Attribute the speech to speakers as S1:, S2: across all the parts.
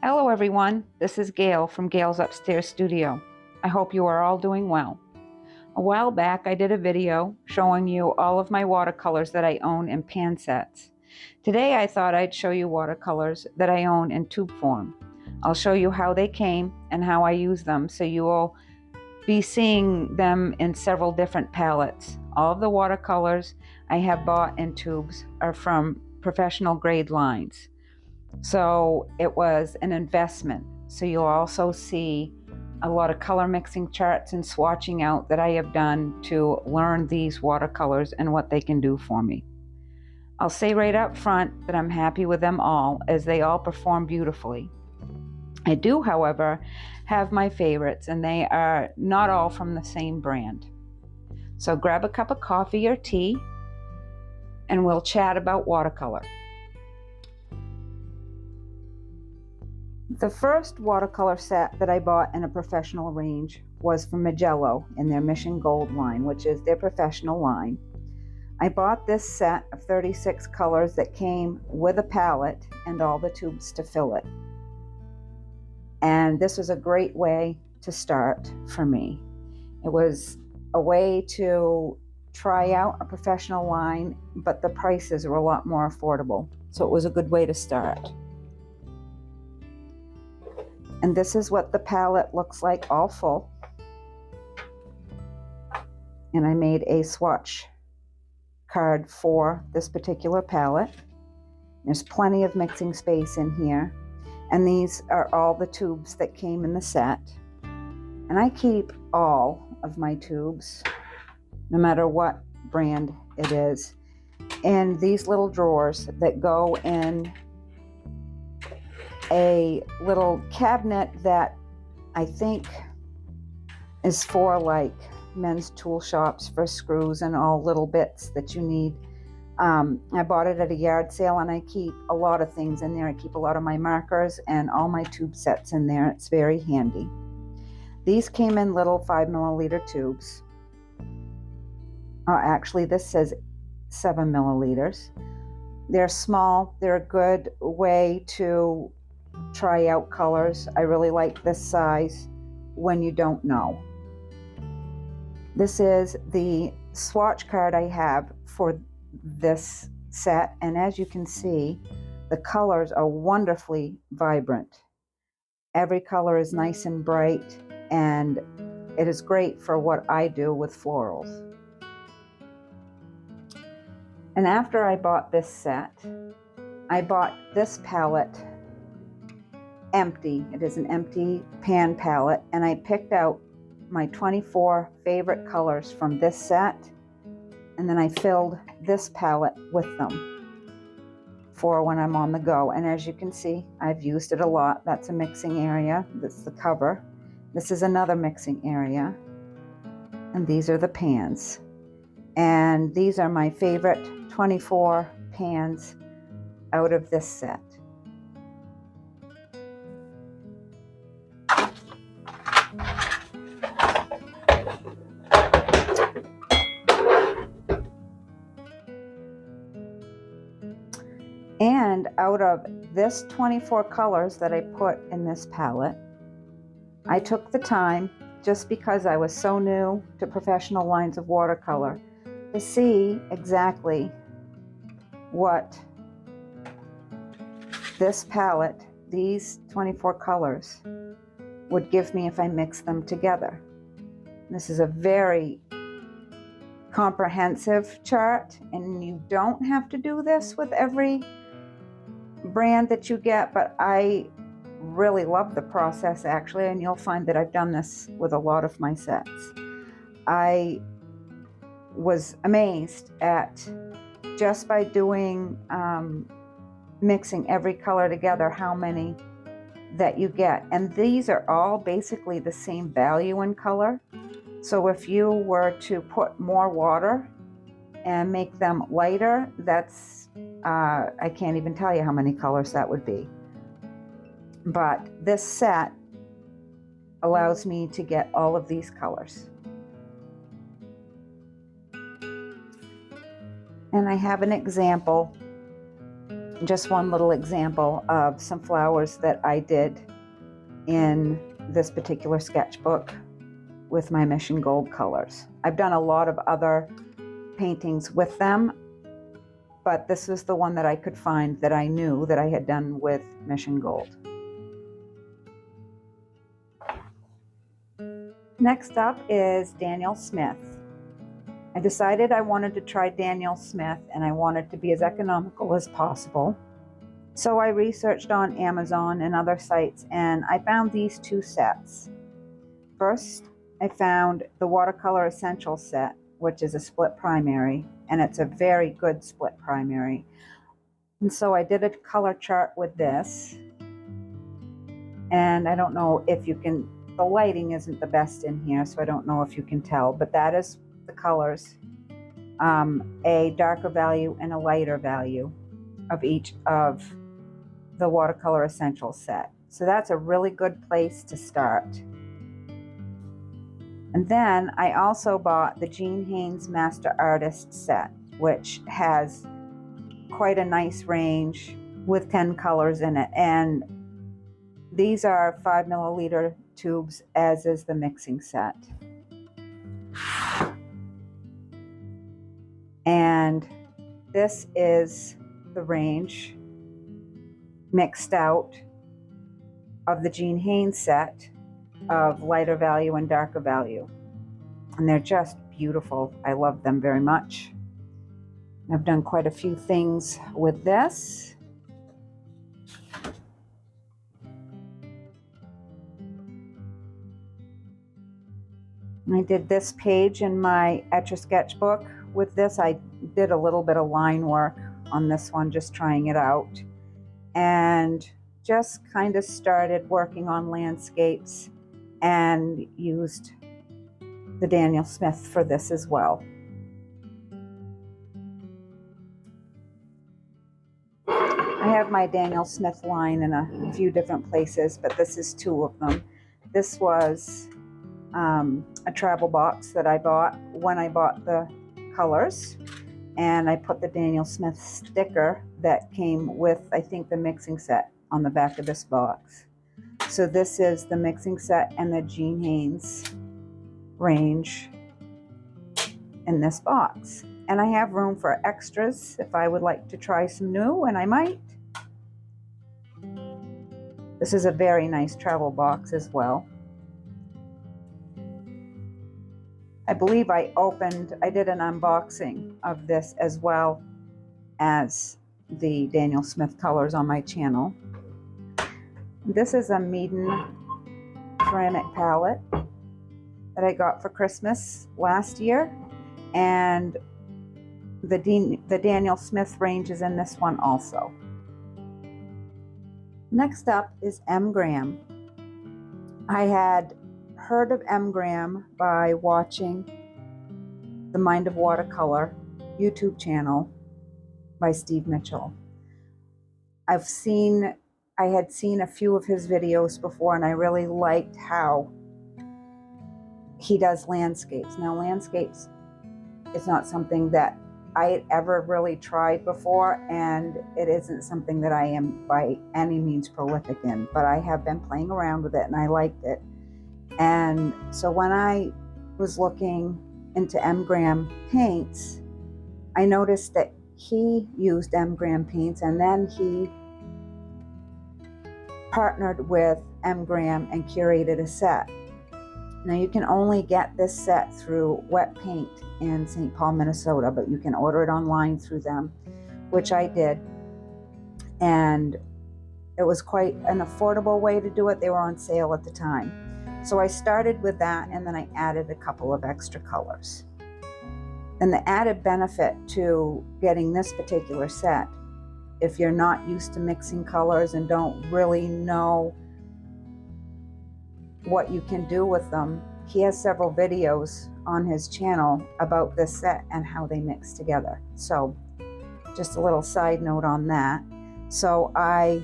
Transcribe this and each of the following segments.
S1: Hello everyone, this is Gail from Gail's Upstairs Studio. I hope you are all doing well. A while back I did a video showing you all of my watercolors that I own in pan sets. Today I thought I'd show you watercolors that I own in tube form. I'll show you how they came and how I use them, so you will be seeing them in several different palettes. All of the watercolors I have bought in tubes are from professional grade lines. So it was an investment. So you'll also see a lot of color mixing charts and swatching out that I have done to learn these watercolors and what they can do for me. I'll say right up front that I'm happy with them all, as they all perform beautifully. I do, however, have my favorites, and they are not all from the same brand. So grab a cup of coffee or tea and we'll chat about watercolor. The first watercolor set that I bought in a professional range was from Magello in their Mission Gold line, which is their professional line. I bought this set of 36 colors that came with a palette and all the tubes to fill it. And this was a great way to start for me. It was a way to try out a professional line, but the prices were a lot more affordable. So it was a good way to start. And this is what the palette looks like, all full. And I made a swatch card for this particular palette. There's plenty of mixing space in here. And these are all the tubes that came in the set. And I keep all of my tubes, no matter what brand it is, in these little drawers that go in a little cabinet that I think is for like men's tool shops for screws and all little bits that you need. I bought it at a yard sale, and I keep a lot of things in there. I keep a lot of my markers and all my tube sets in there. It's very handy. These came in little 5 milliliter tubes. Actually, this says 7 milliliters. They're small. They're a good way to try out colors. I really like this size when you don't know. This is the swatch card I have for this set, and as you can see, the colors are wonderfully vibrant. Every color is nice and bright, and it is great for what I do with florals. And after I bought this set, I bought this palette empty. It is an empty pan palette, and I picked out my 24 favorite colors from this set, and then I filled this palette with them for when I'm on the go. And as you can see, I've used it a lot. That's a mixing area. That's the cover. This is another mixing area, and these are the pans. And these are my favorite 24 pans out of this set. And out of this 24 colors that I put in this palette, I took the time, just because I was so new to professional lines of watercolor, to see exactly what this palette, these 24 colors, would give me if I mix them together. This is a very comprehensive chart, and you don't have to do this with every brand that you get, but I really love the process actually, and you'll find that I've done this with a lot of my sets. I was amazed at, just by doing mixing every color together, how many that you get. And these are all basically the same value in color. So if you were to put more water and make them lighter, that's I can't even tell you how many colors that would be. But this set allows me to get all of these colors. And I have an example Just one little example of some flowers that I did in this particular sketchbook with my Mission Gold colors. I've done a lot of other paintings with them, but this was the one that I could find that I knew that I had done with Mission Gold. Next up is Daniel Smith. I decided I wanted to try Daniel Smith and I wanted to be as economical as possible. So I researched on Amazon and other sites and I found these two sets. First, I found the Watercolor Essential set, which is a split primary, and it's a very good split primary. And so I did a color chart with this. And I don't know if you can, the lighting isn't the best in here, so I don't know if you can tell, but that is the colors, a darker value and a lighter value of each of the Watercolor Essential set. So that's a really good place to start. And then I also bought the Jean Haynes Master Artist set, which has quite a nice range with 10 colors in it. And these are 5 milliliter tubes, as is the mixing set. And this is the range mixed out of the Jean Haynes set of lighter value and darker value. And they're just beautiful. I love them very much. I've done quite a few things with this. I did this page in my Etch-a-Sketch book. With this, I did a little bit of line work on this one, just trying it out. And just kind of started working on landscapes and used the Daniel Smith for this as well. I have my Daniel Smith line in a few different places, but this is two of them. This was a travel box that I bought when I bought the colors, and I put the Daniel Smith sticker that came with, I think, the mixing set on the back of this box. So this is the mixing set and the Jean Haynes range in this box. And I have room for extras if I would like to try some new, and I might. This is a very nice travel box as well. I believe I did an unboxing of this as well as the Daniel Smith colors on my channel. This is a Meeden ceramic palette that I got for Christmas last year, and the Daniel Smith range is in this one also. Next up is M. Graham. I had heard of M. Graham by watching the Mind of Watercolor YouTube channel by Steve Mitchell. I had seen a few of his videos before, and I really liked how he does landscapes. Now, landscapes is not something that I had ever really tried before, and it isn't something that I am by any means prolific in, but I have been playing around with it and I liked it. And so when I was looking into M. Graham paints, I noticed that he used M. Graham paints, and then he partnered with M. Graham and curated a set. Now, you can only get this set through Wet Paint in St. Paul, Minnesota, but you can order it online through them, which I did. And it was quite an affordable way to do it. They were on sale at the time. So I started with that, and then I added a couple of extra colors. And the added benefit to getting this particular set, if you're not used to mixing colors and don't really know what you can do with them, he has several videos on his channel about this set and how they mix together. So just a little side note on that. So I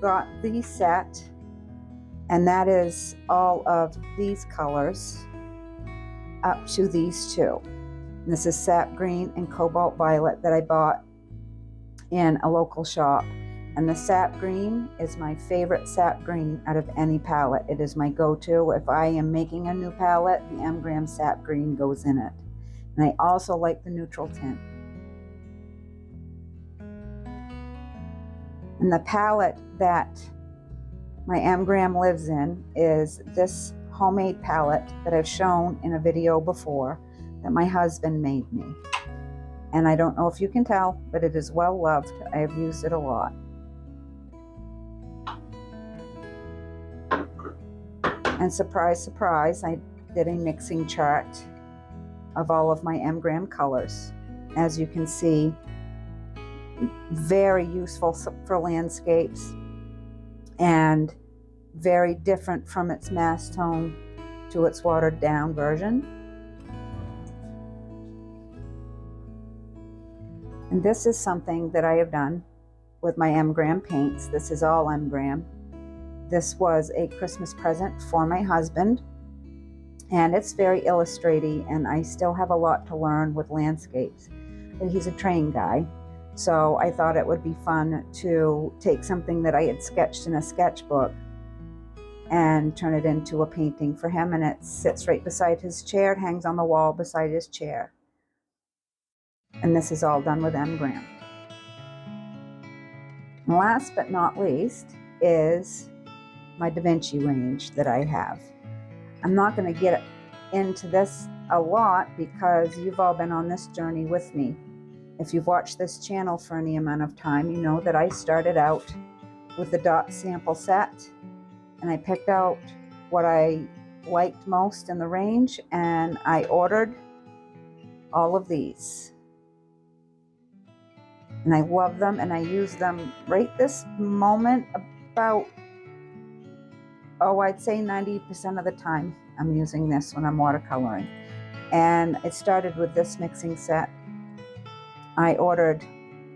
S1: got the set, and that is all of these colors up to these two. And this is sap green and cobalt violet that I bought in a local shop. And the sap green is my favorite sap green out of any palette. It is my go-to. If I am making a new palette, the M. sap green goes in it. And I also like the neutral tint. And the palette that my M. lives in is this homemade palette that I've shown in a video before that my husband made me. And I don't know if you can tell, but it is well loved. I have used it a lot. And surprise, surprise, I did a mixing chart of all of my M. colors. As you can see, very useful for landscapes and very different from its mass tone to its watered down version. And this is something that I have done with my M. paints. This is all M. This was a Christmas present for my husband, and it's very illustrative, and I still have a lot to learn with landscapes. But he's a trained guy, so I thought it would be fun to take something that I had sketched in a sketchbook and turn it into a painting for him, and it sits right beside his chair. It hangs on the wall beside his chair. And this is all done with M. And last but not least is my Da Vinci range that I have. I'm not going to get into this a lot because you've all been on this journey with me. If you've watched this channel for any amount of time, you know that I started out with the dot sample set, and I picked out what I liked most in the range, and I ordered all of these. And I love them, and I use them right this moment about, I'd say 90% of the time I'm using this when I'm watercoloring. And it started with this mixing set. I ordered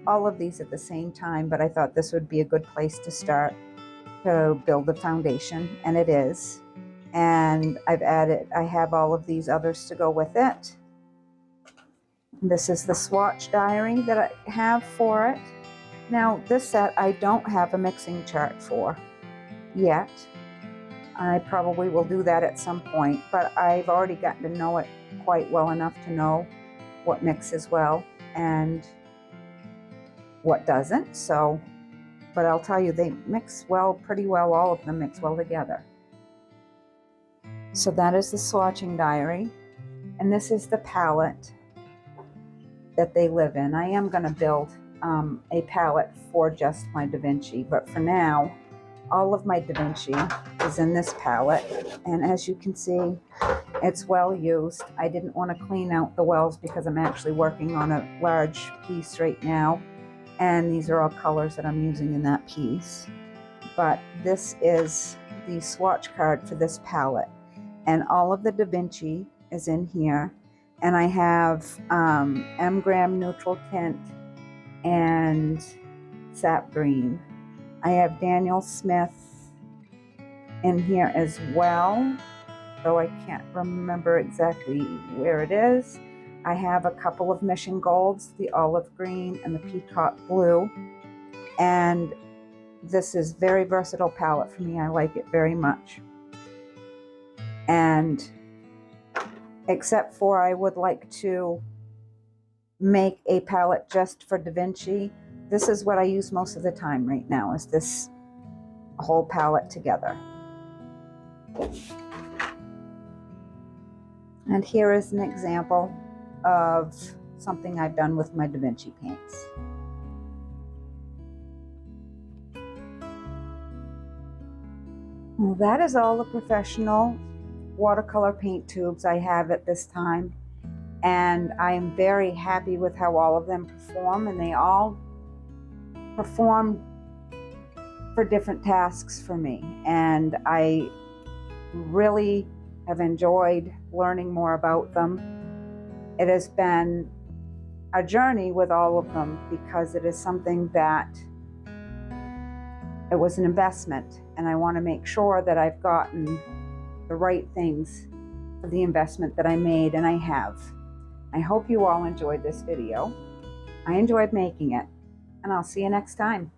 S1: all of these at the same time, but I thought this would be a good place to start to build the foundation, and it is. And I have all of these others to go with it. This is the swatch diary that I have for it. Now, this set I don't have a mixing chart for yet. I probably will do that at some point, but I've already gotten to know it quite well enough to know what mixes well and what doesn't. So, but I'll tell you, they mix well, pretty well. All of them mix well together. So that is the swatching diary, and this is the palette that they live in. I am going to build a palette for just my Da Vinci, but for now, all of my Da Vinci is in this palette, and as you can see, it's well used. I didn't want to clean out the wells because I'm actually working on a large piece right now, and these are all colors that I'm using in that piece. But this is the swatch card for this palette, and all of the Da Vinci is in here. And I have M. neutral tint and sap green. I have Daniel Smith in here as well, though I can't remember exactly where it is. I have a couple of Mission Golds, the olive green and the peacock blue. And this is a very versatile palette for me. I like it very much. And except for I would like to make a palette just for Da Vinci. This is what I use most of the time right now, is this whole palette together. And here is an example of something I've done with my Da Vinci paints. Well, that is all the professional watercolor paint tubes I have at this time, and I am very happy with how all of them perform, and they all perform for different tasks for me, and I really have enjoyed learning more about them. It has been a journey with all of them because it is something that it was an investment, and I want to make sure that I've gotten the right things for the investment that I made, and I have. I hope you all enjoyed this video. I enjoyed making it, and I'll see you next time.